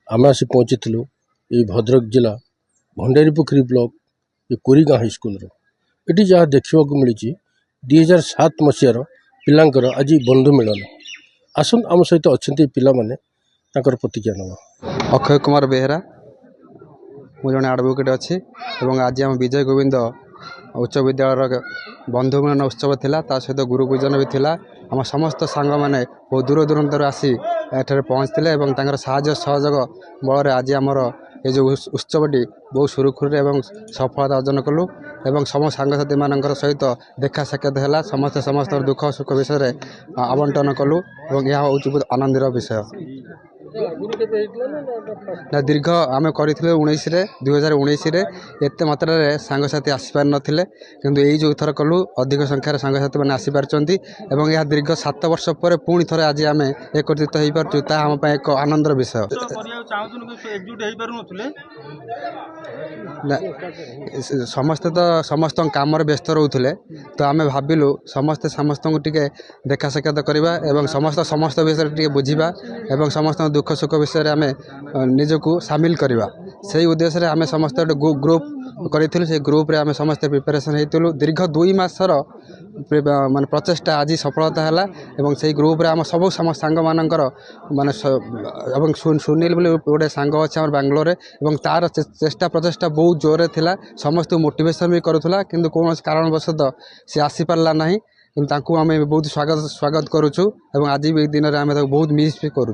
आम आसी पहुँचीलु ये भद्रक जिला भंडारीपोखरी ब्लॉक ये कोरीगाँ हाईस्कल ये जहाँ देखा मिली 2007 मसीहार पिलांकर आज बंधु मिलन आसन आम सहित अच्छा पिला माने प्रतिज्ञा नवा। अक्षय कुमार बेहेरा मु जड़े आडभोकेट अच्छी आज आम विजय गोविंद उच्च विद्यालय बंधु मिलन उत्सव थिला सहित गुरु पूजन भी थिला। आम समस्त सांग मैंने बहुत दूर दूरांतर आसी एठारे पहुँचते साहाय्य सहयोग बल आज आमर ये जो उत्सवटी बहुत सुरुखुरी एवं सफलता अर्जन कलु एवं समस्त सांगसाथी मान सहित देखा साक्षात है समस्त दुख सुख विषय आवंटन कलु और यह हूँ बहुत आनंदर विषय। ना दीर्घ आम कर 2019 एत मात्रा सांगसाथी आसीपार नथिले किंतु यही जो थर कलु अधिक संख्यार सांगसाथी मैंने आसीपार यह दीर्घ 7 वर्ष पर पुणी थे आज आम एकत्रित हो पार्चु आम एक आनंदर विषय। समस्ते तो समस्त काम व्यस्त रोते तो आम भाविलु समस्ते समस्त को टिके देखा साक्षात करवा एवं समस्त विषय बुझा एवं समस्त दुख सुख विषय आम निजक सामिल करवा से उद्देश्य आम समस्त ग्रुप करूँ से ग्रुप रे आम समस्त प्रिपेरेसन होइतिलु दीर्घ 2 मासर माने प्रचेष्टा आज सफलता है से ग्रुप रे आम सब सांग मानकर माने सुनील बोले गोटे सांग अच्छे आम बांग्लोर एवं तार चेष्टा प्रचेष्टा बहुत जोर थिला समस्त मोटिवेशन भी करूला किंतु कौन कारणवशत सी आसी पारला नहीं किंतु आम बहुत स्वागत करुचु एवं आज भी दिन में आम बहुत मिस भी करुचु।